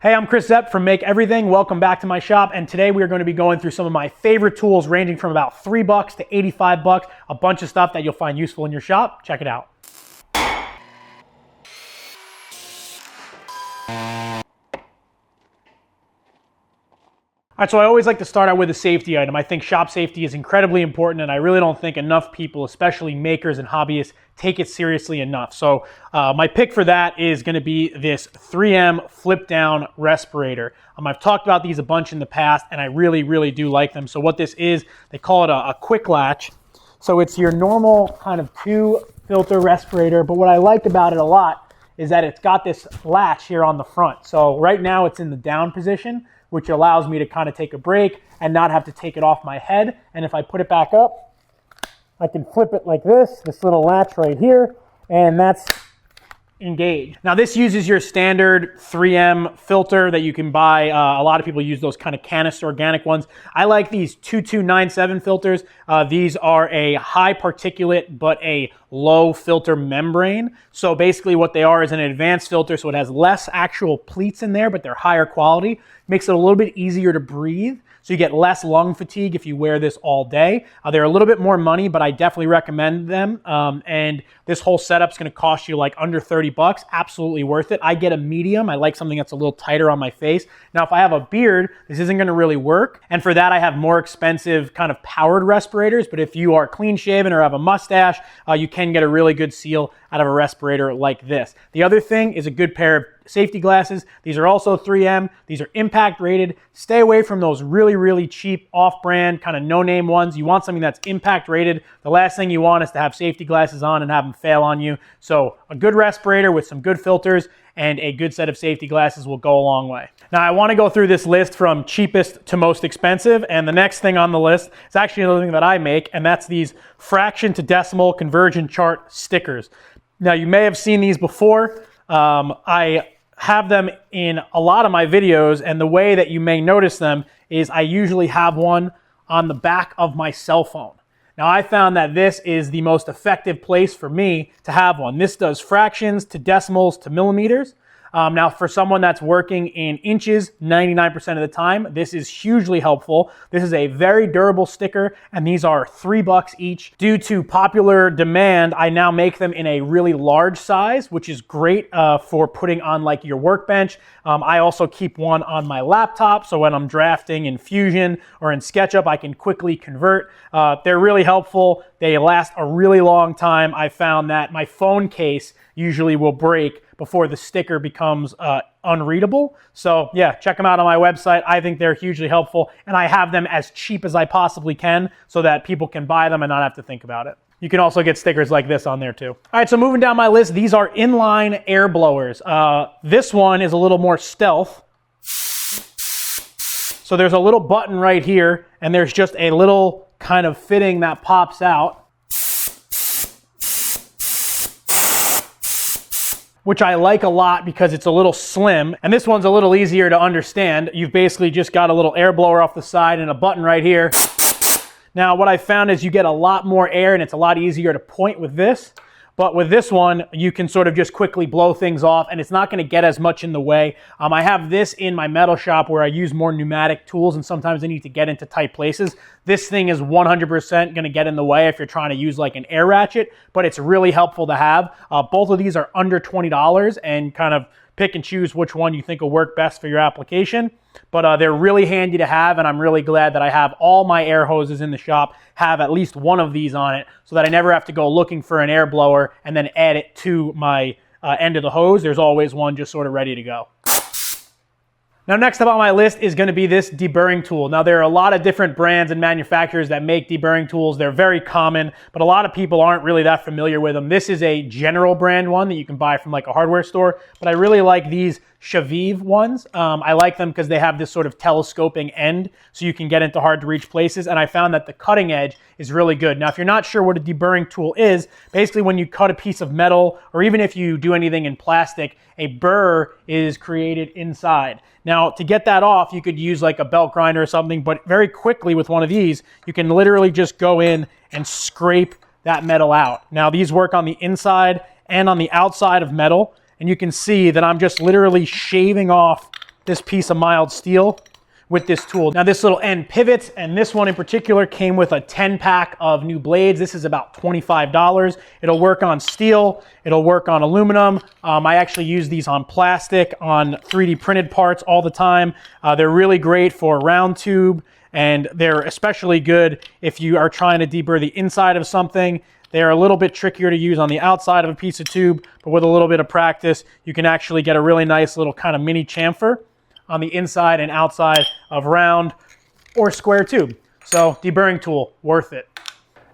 Hey, I'm Chris Zepp from Make Everything. Welcome back to my shop, and today we are going to be going through some of my favorite tools ranging from about $3 to $85, a bunch of stuff that you'll find useful in your shop. Check it out. All right, so I always like to start out with a safety item. I think shop safety is incredibly important, and I really don't think enough people, especially makers and hobbyists, take it seriously enough. So my pick for that is going to be this 3M flip down respirator. I've talked about these a bunch in the past, and I really do like them. So what this is, they call it a quick latch. So it's your normal kind of 2 filter respirator, but what I like about it a lot is that it's got this latch here on the front. So right now it's in the down position, which allows me to kind of take a break and not have to take it off my head. And if I put it back up, I can flip it like this little latch right here, and that's engaged. Now this uses your standard 3M filter that you can buy. A lot of people use those kind of canister organic ones. I like these 2297 filters. These are a high particulate but a low filter membrane. So basically what they are is an advanced filter, so it has less actual pleats in there, but they're higher quality. Makes it a little bit easier to breathe, so you get less lung fatigue if you wear this all day. They're a little bit more money, but I definitely recommend them. And this whole setup's gonna cost you like under 30 bucks. Absolutely worth it. I get a medium. I like something that's a little tighter on my face. Now, if I have a beard, this isn't gonna really work. And for that, I have more expensive kind of powered respirators. But if you are clean shaven or have a mustache, you can get a really good seal out of a respirator like this. The other thing is a good pair of safety glasses. These are also 3M. These are impact rated. Stay away from those really cheap off-brand kind of no-name ones. You want something that's impact rated. The last thing you want is to have safety glasses on and have them fail on you. So a good respirator with some good filters and a good set of safety glasses will go a long way. Now I want to go through this list from cheapest to most expensive, and the next thing on the list is actually another thing that I make, and that's these fraction to decimal conversion chart stickers. Now you may have seen these before. I have them in a lot of my videos, and the way that you may notice them is I usually have one on the back of my cell phone. Now I found that this is the most effective place for me to have one. This does fractions to decimals to millimeters. Now for someone that's working in inches 99% of the time, this is hugely helpful. This is a very durable sticker, and these are $3 each. Due to popular demand, I now make them in a really large size, which is great for putting on like your workbench. I also keep one on my laptop, so when I'm drafting in Fusion or in SketchUp, I can quickly convert. They're really helpful. They last a really long time. I found that my phone case usually will break before the sticker becomes unreadable. So yeah, check them out on my website. I think they're hugely helpful, and I have them as cheap as I possibly can so that people can buy them and not have to think about it. You can also get stickers like this on there too. All right, so moving down my list, these are Inline Air Blowers. This one is a little more stealth. So there's a little button right here, and there's just a little kind of fitting that pops out, which I like a lot because it's a little slim, and this one's a little easier to understand. You've basically just got a little air blower off the side and a button right here. Now what I found is you get a lot more air, and it's a lot easier to point with this. But with this one, you can sort of just quickly blow things off, and it's not going to get as much in the way. I have this in my metal shop where I use more pneumatic tools, and sometimes I need to get into tight places. This thing is 100% going to get in the way if you're trying to use like an air ratchet, but it's really helpful to have. Both of these are under $20, and kind of pick and choose which one you think will work best for your application. But they're really handy to have, and I'm really glad that I have all my air hoses in the shop have at least one of these on it, so that I never have to go looking for an air blower and then add it to my end of the hose. There's always one just sort of ready to go. Now next up on my list is going to be this deburring tool. Now there are a lot of different brands and manufacturers that make deburring tools. They're very common, but a lot of people aren't really that familiar with them. This is a general brand one that you can buy from like a hardware store, but I really like these Shaviv ones. I like them because they have this sort of telescoping end, so you can get into hard to reach places, and I found that the cutting edge is really good. Now if you're not sure what a deburring tool is, basically when you cut a piece of metal, or even if you do anything in plastic, a burr is created inside. Now to get that off, you could use like a belt grinder or something, but very quickly with one of these, you can literally just go in and scrape that metal out. Now these work on the inside and on the outside of metal, and you can see that I'm just literally shaving off this piece of mild steel with this tool. Now this little end pivots, and this one in particular came with a 10-pack of new blades. This is about $25. It'll work on steel, it'll work on aluminum. I actually use these on plastic, on 3D printed parts all the time. They're really great for round tube, and they're especially good if you are trying to deburr the inside of something. They're a little bit trickier to use on the outside of a piece of tube, but with a little bit of practice, you can actually get a really nice little kind of mini chamfer on the inside and outside of round or square tube. So deburring tool, worth it.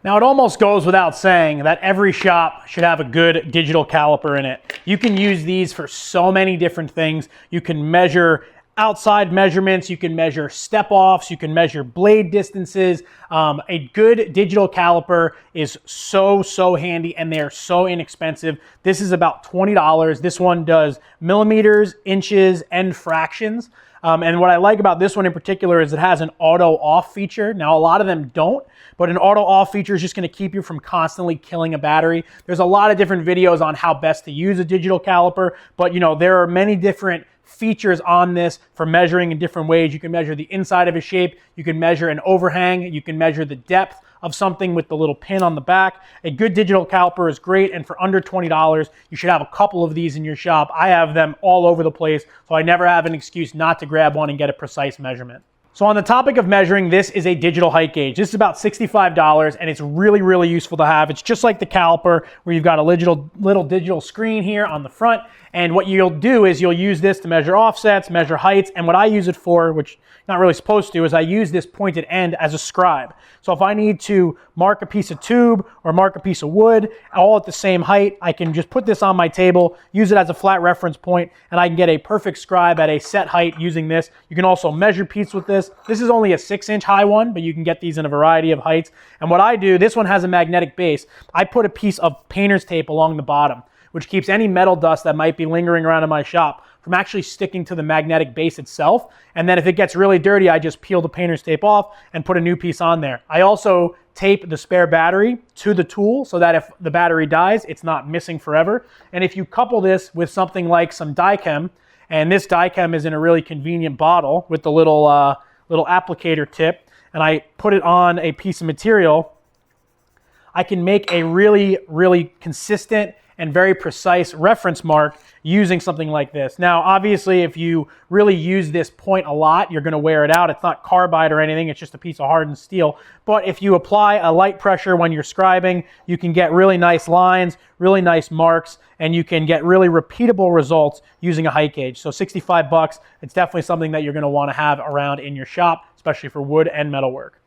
Now it almost goes without saying that every shop should have a good digital caliper in it. You can use these for so many different things. You can measure outside measurements, you can measure step-offs, you can measure blade distances. A good digital caliper is so handy, and they're so inexpensive. This is about $20. This one does millimeters, inches, and fractions. And what I like about this one in particular is it has an auto off feature. Now a lot of them don't, but an auto off feature is just going to keep you from constantly killing a battery. There's a lot of different videos on how best to use a digital caliper, but you know, there are many different features on this for measuring in different ways. You can measure the inside of a shape, you can measure an overhang, you can measure the depth of something with the little pin on the back. A good digital caliper is great, and for under $20, you should have a couple of these in your shop. I have them all over the place, so I never have an excuse not to grab one and get a precise measurement. So on the topic of measuring, this is a digital height gauge. This is about $65, and it's really useful to have. It's just like the caliper, where you've got a little digital screen here on the front, and what you'll do is you'll use this to measure offsets, measure heights, and what I use it for, which you're not really supposed to, is I use this pointed end as a scribe. So if I need to mark a piece of tube or mark a piece of wood all at the same height, I can just put this on my table, use it as a flat reference point, and I can get a perfect scribe at a set height using this. You can also measure pieces with this. This is only a 6-inch high one, but you can get these in a variety of heights. And what I do, this one has a magnetic base. I put a piece of painter's tape along the bottom, which keeps any metal dust that might be lingering around in my shop from actually sticking to the magnetic base itself. And then if it gets really dirty, I just peel the painter's tape off and put a new piece on there. I also tape the spare battery to the tool so that if the battery dies, it's not missing forever. And if you couple this with something like some Dykem, and this Dykem is in a really convenient bottle with the little applicator tip, and I put it on a piece of material, I can make a really consistent and very precise reference mark using something like this. Now, obviously, if you really use this point a lot, you're gonna wear it out. It's not carbide or anything, it's just a piece of hardened steel. But if you apply a light pressure when you're scribing, you can get really nice lines, really nice marks, and you can get really repeatable results using a height gauge. So 65 bucks, it's definitely something that you're gonna wanna have around in your shop, especially for wood and metalwork.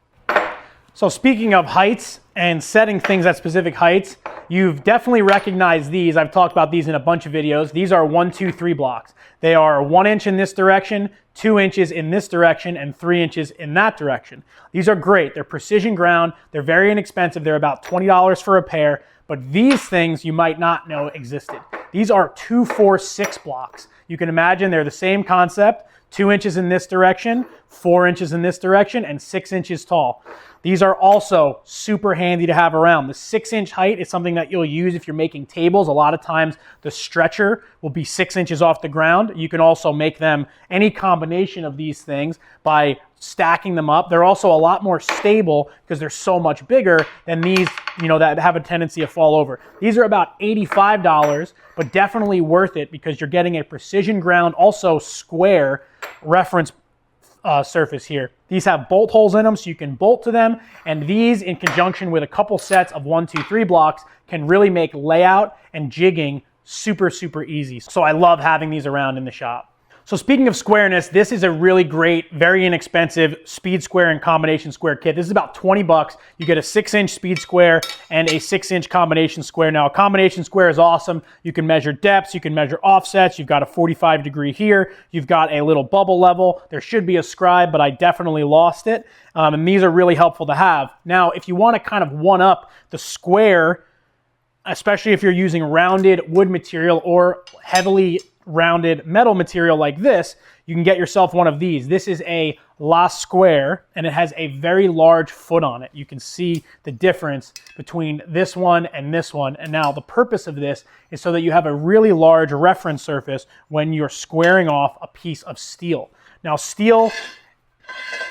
So speaking of heights and setting things at specific heights, you've definitely recognized these. I've talked about these in a bunch of videos. These are 1, 2, 3 blocks. They are 1 inch in this direction, 2 inches in this direction, and 3 inches in that direction. These are great. They're precision ground. They're very inexpensive. They're about $20 for a pair, but these things you might not know existed. These are 2, 4, 6 blocks. You can imagine they're the same concept. 2 inches in this direction, 4 inches in this direction, and 6 inches tall. These are also super handy to have around. The 6-inch height is something that you'll use if you're making tables. A lot of times the stretcher will be 6 inches off the ground. You can also make them any combination of these things by stacking them up. They're also a lot more stable because they're so much bigger than these, that have a tendency to fall over. These are about $85, but definitely worth it because you're getting a precision ground, also square reference surface here. These have bolt holes in them so you can bolt to them, and these in conjunction with a couple sets of 1, 2, 3 blocks can really make layout and jigging super easy. So I love having these around in the shop. So speaking of squareness, this is a really great, very inexpensive speed square and combination square kit. This is about 20 bucks. You get a 6-inch speed square and a 6-inch combination square. Now a combination square is awesome. You can measure depths, you can measure offsets. You've got a 45 degree here. You've got a little bubble level. There should be a scribe, but I definitely lost it. And these are really helpful to have. Now, if you want to kind of one up the square, especially if you're using rounded wood material or heavily rounded metal material like this, you can get yourself one of these. This is a La Square, and it has a very large foot on it. You can see the difference between this one and this one. And now the purpose of this is so that you have a really large reference surface when you're squaring off a piece of steel. Now, steel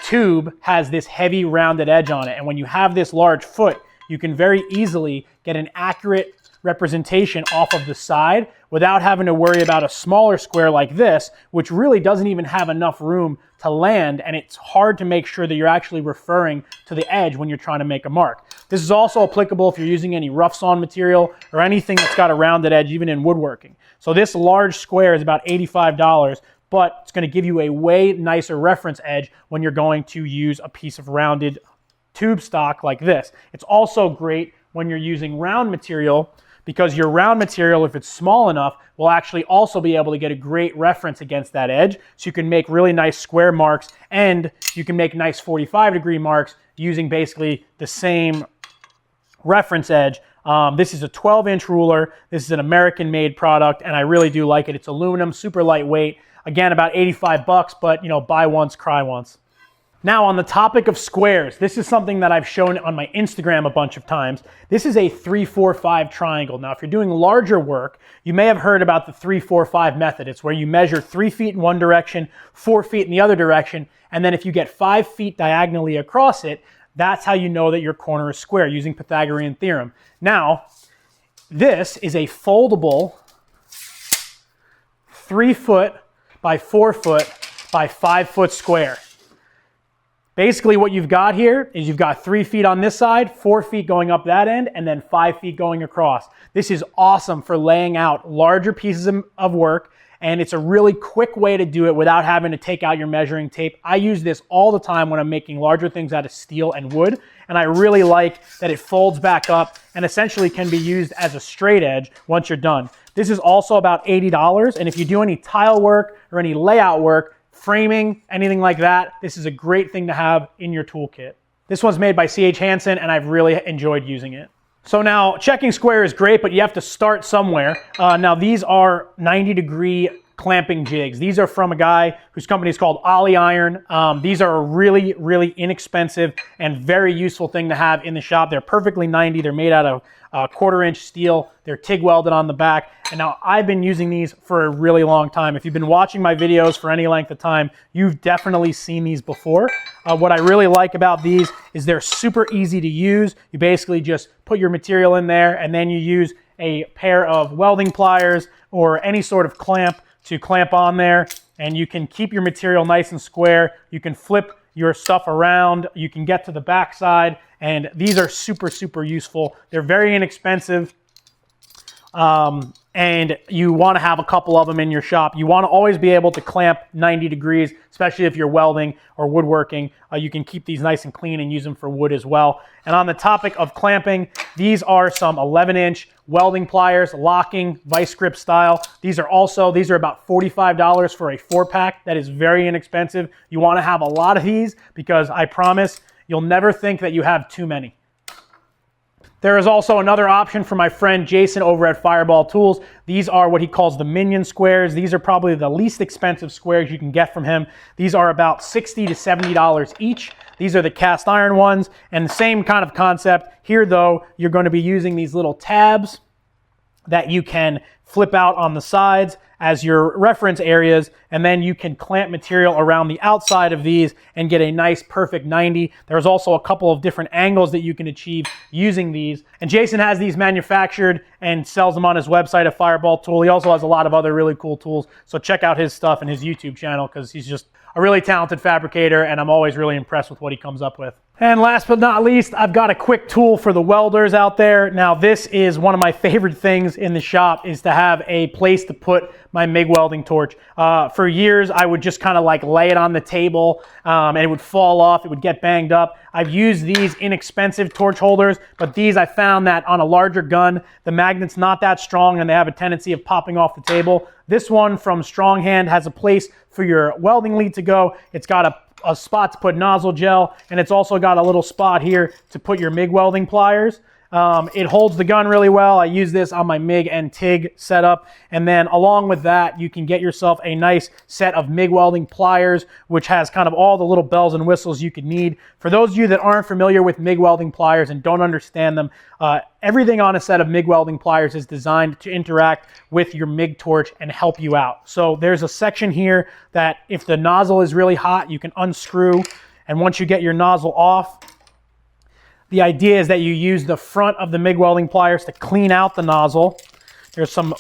tube has this heavy rounded edge on it, and when you have this large foot, you can very easily get an accurate representation off of the side without having to worry about a smaller square like this, which really doesn't even have enough room to land, and it's hard to make sure that you're actually referring to the edge when you're trying to make a mark. This is also applicable if you're using any rough sawn material or anything that's got a rounded edge, even in woodworking. So this large square is about $85, but it's going to give you a way nicer reference edge when you're going to use a piece of rounded tube stock like this. It's also great when you're using round material, because your round material, if it's small enough, will actually also be able to get a great reference against that edge. So you can make really nice square marks, and you can make nice 45-degree marks using basically the same reference edge. This is a 12-inch ruler. This is an American-made product, and I really do like it. It's aluminum, super lightweight. Again, about $85, but you know, buy once, cry once. Now, on the topic of squares, this is something that I've shown on my Instagram a bunch of times. This is a 3-4-5 triangle. Now, if you're doing larger work, you may have heard about the 3-4-5 method. It's where you measure 3 feet in one direction, 4 feet in the other direction, and then if you get 5 feet diagonally across it, that's how you know that your corner is square, using Pythagorean theorem. Now, this is a foldable 3 foot by 4 foot by 5 foot square. Basically what you've got here is you've got 3 feet on this side, 4 feet going up that end, and then 5 feet going across. This is awesome for laying out larger pieces of work, and it's a really quick way to do it without having to take out your measuring tape. I use this all the time when I'm making larger things out of steel and wood, and I really like that it folds back up and essentially can be used as a straight edge once you're done. This is also about $80, and if you do any tile work or any layout work, framing, anything like that, this is a great thing to have in your toolkit. This one's made by C.H. Hanson, and I've really enjoyed using it. So now, checking square is great, but you have to start somewhere. Now, these are 90-degree clamping jigs. These are from a guy whose company is called Ollie Iron. These are a really, really inexpensive and very useful thing to have in the shop. They're perfectly 90. They're made out of 1/4-inch steel. They're TIG welded on the back. And now I've been using these for a really long time. If you've been watching my videos for any length of time, you've definitely seen these before. What I really like about these is they're super easy to use. You basically just put your material in there, and then you use a pair of welding pliers or any sort of clamp to clamp on there, and you can keep your material nice and square. You can flip your stuff around. You can get to the back side, and these are super, super useful. They're very inexpensive, and you want to have a couple of them in your shop. You want to always be able to clamp 90 degrees, especially if you're welding or woodworking. You can keep these nice and clean and use them for wood as well. And on the topic of clamping, these are some 11-inch welding pliers, locking, vice grip style. These are about $45 for a 4-pack. That is very inexpensive. You want to have a lot of these because I promise you'll never think that you have too many. There is also another option for my friend Jason over at Fireball Tools. These are what he calls the Minion Squares. These are probably the least expensive squares you can get from him. These are about $60 to $70 each. These are the cast iron ones, and the same kind of concept. Here though, you're going to be using these little tabs that you can flip out on the sides as your reference areas, and then you can clamp material around the outside of these and get a nice perfect 90. There's also a couple of different angles that you can achieve using these. And Jason has these manufactured and sells them on his website at Fireball Tool. He also has a lot of other really cool tools. So check out his stuff and his YouTube channel because he's just a really talented fabricator, and I'm always really impressed with what he comes up with. And last but not least, I've got a quick tool for the welders out there. Now, this is one of my favorite things in the shop, is to have a place to put my Mig welding torch. For years, I would just kind of like lay it on the table and it would fall off, it would get banged up. I've used these inexpensive torch holders, but these I found that on a larger gun, the magnet's not that strong and they have a tendency of popping off the table. This one from Stronghand has a place for your welding lead to go. It's got a spot to put nozzle gel, and it's also got a little spot here to put your Mig Welding Pliers. It holds the gun really well. I use this on my MIG and TIG setup. And then along with that, you can get yourself a nice set of Mig Welding Pliers, which has kind of all the little bells and whistles you could need. For those of you that aren't familiar with Mig Welding Pliers and don't understand them, everything on a set of Mig Welding Pliers is designed to interact with your MIG torch and help you out. So there's a section here that if the nozzle is really hot, you can unscrew. And once you get your nozzle off, the idea is that you use the front of the Mig Welding Pliers to clean out the nozzle. There's some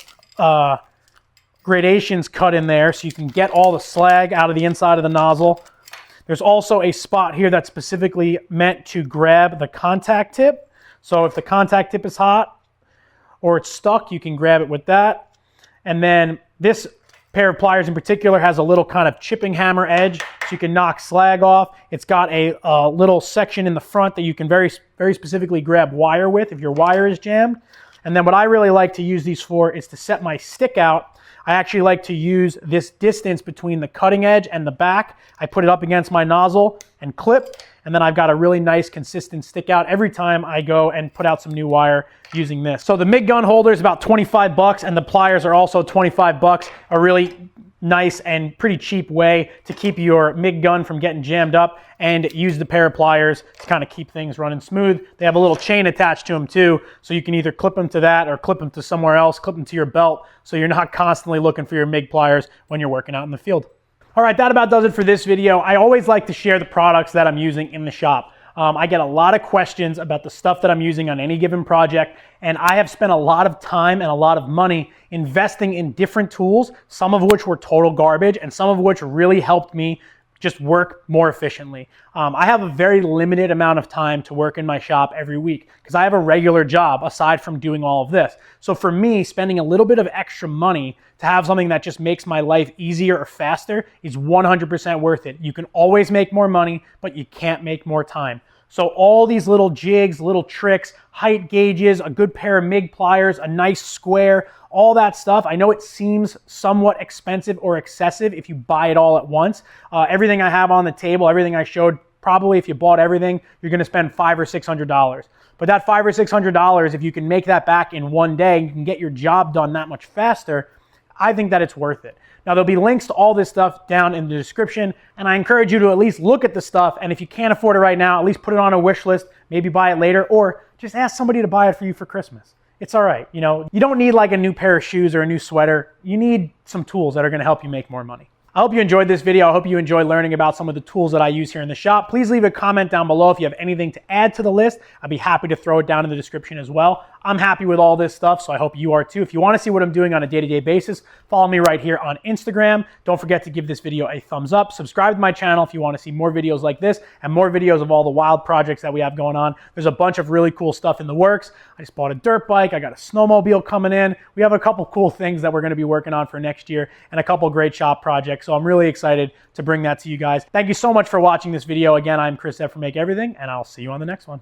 gradations cut in there so you can get all the slag out of the inside of the nozzle. There's also a spot here that's specifically meant to grab the contact tip. So if the contact tip is hot or it's stuck, you can grab it with that. And then this pair of pliers in particular has a little kind of chipping hammer edge so you can knock slag off. It's got a little section in the front that you can very specifically grab wire with if your wire is jammed. And then what I really like to use these for is to set my stick out. I actually like to use this distance between the cutting edge and the back. I put it up against my nozzle and clip, and then I've got a really nice consistent stick out every time I go and put out some new wire using this. So the MIG gun holder is about 25 bucks and the pliers are also 25 bucks, a really nice and pretty cheap way to keep your MIG gun from getting jammed up and use the pair of pliers to kind of keep things running smooth. They have a little chain attached to them too, so you can either clip them to that or clip them to somewhere else, clip them to your belt, so you're not constantly looking for your MIG pliers when you're working out in the field. All right, that about does it for this video. I always like to share the products that I'm using in the shop. I get a lot of questions about the stuff that I'm using on any given project, and I have spent a lot of time and a lot of money investing in different tools, some of which were total garbage and some of which really helped me just work more efficiently. I have a very limited amount of time to work in my shop every week because I have a regular job aside from doing all of this. So for me, spending a little bit of extra money to have something that just makes my life easier or faster is 100% worth it. You can always make more money, but you can't make more time. So all these little jigs, little tricks, height gauges, a good pair of MIG pliers, a nice square, all that stuff. I know it seems somewhat expensive or excessive if you buy it all at once. Everything I have on the table, everything I showed, probably if you bought everything, you're gonna spend $500 or $600. But that $500 or $600, if you can make that back in one day, you can get your job done that much faster, I think that it's worth it. Now, there'll be links to all this stuff down in the description, and I encourage you to at least look at the stuff, and if you can't afford it right now, at least put it on a wish list, maybe buy it later, or just ask somebody to buy it for you for Christmas. It's all right. You know, you don't need like a new pair of shoes or a new sweater. You need some tools that are going to help you make more money. I hope you enjoyed this video. I hope you enjoyed learning about some of the tools that I use here in the shop. Please leave a comment down below if you have anything to add to the list. I'd be happy to throw it down in the description as well. I'm happy with all this stuff, so I hope you are too. If you want to see what I'm doing on a day-to-day basis, follow me right here on Instagram. Don't forget to give this video a thumbs up. Subscribe to my channel if you want to see more videos like this and more videos of all the wild projects that we have going on. There's a bunch of really cool stuff in the works. I just bought a dirt bike. I got a snowmobile coming in. We have a couple cool things that we're going to be working on for next year and a couple great shop projects. So I'm really excited to bring that to you guys. Thank you so much for watching this video. Again, I'm Chris F from Make Everything, and I'll see you on the next one.